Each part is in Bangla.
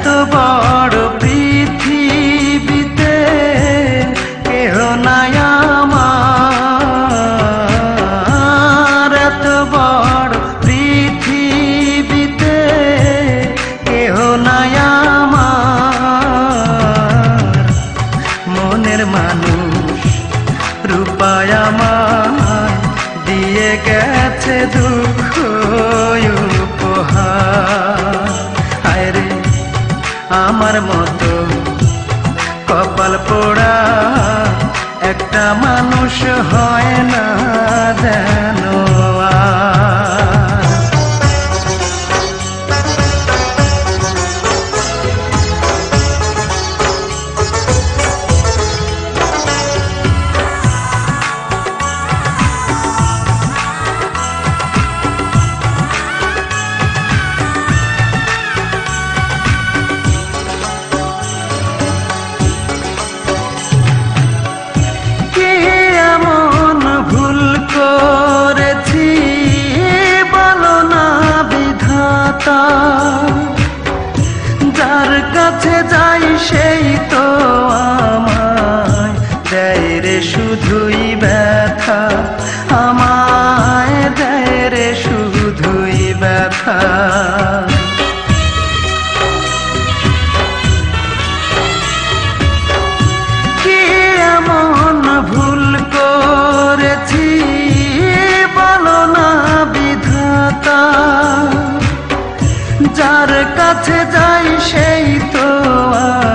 এত বড় পৃথিবীতে কেহ নাই আমার, এত বড় পৃথিবীতে কেহ নাই আমার। মনের মানুষ রূপায় আমায় দিয়ে গেছে দুঃখ উপহার। হায় রে আমার মতো কপাল পোড়া একটা মানুষ হয় না যেন আর। যার কাছে যাই সেই তো আমায় দেয় রে শুধুই ব্যথা, আমায় দেয় রে শুধুই ব্যথা। কি এমন ভুল করেছি বলো না বিধাতা, যার কাছে যাই সেই তো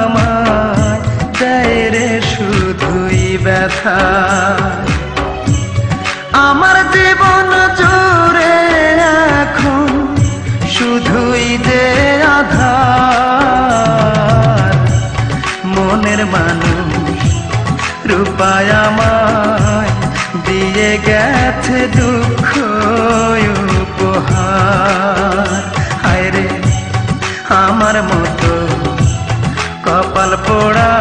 আমায় দেয় রে শুধুই ব্যথা। আমার জীবন জুড়ে এখন শুধুই যে আধার। মনের মানুষ রূপায় আমায় দিয়ে গেছে দুঃখ উপহার। হায় রে আমার মতো কপাল পোড়া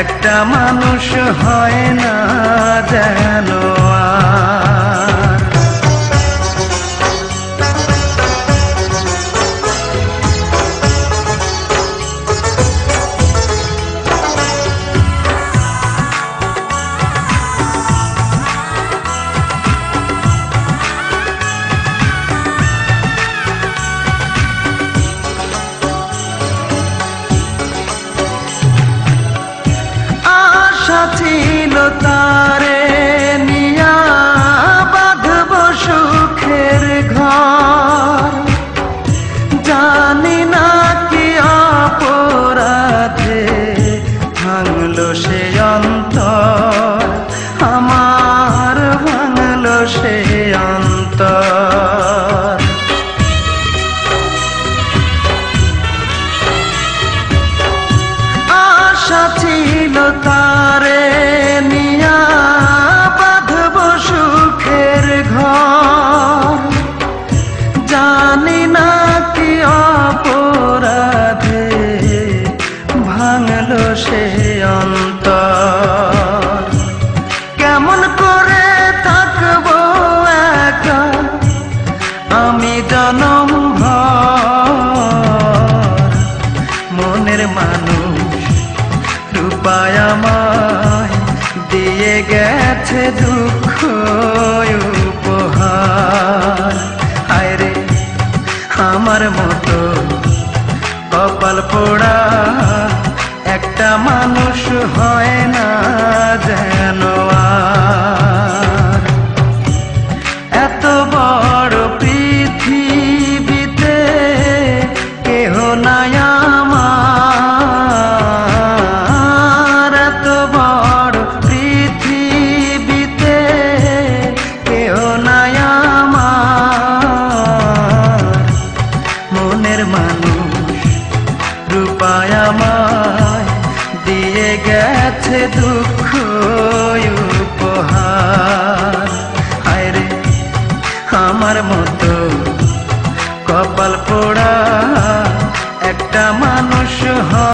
একটা মানুষ হয় না যেন আর। ছিল তারে নিয়া বাঁধব সুখের ঘর, জানি না কি অপরাধে ভাঙলো সে অন্তর, আমার ভাঙলো সে অন্তর। আশা ছিল তারে নিয়া বাঁধব সুখের ঘর, জানি না কি অপরাধে ভাঙলো সে অন্তর। কেমন করে থাকবো একা আমি জনম ভর। মনের মানুষ রূপায় আমায় দিয়ে গেছে দুঃখ উপহার। হায় রে আমার মতো কপাল পোড়া একটা মানুষ হয় না যেন আর। এত বড় পৃথিবীতে কেহ নাই আমার, এত বড় পৃথিবীতে কেহ নাই আমার। মনের মানুষ রূপায় আমায় দিয়ে গেছে দুঃখ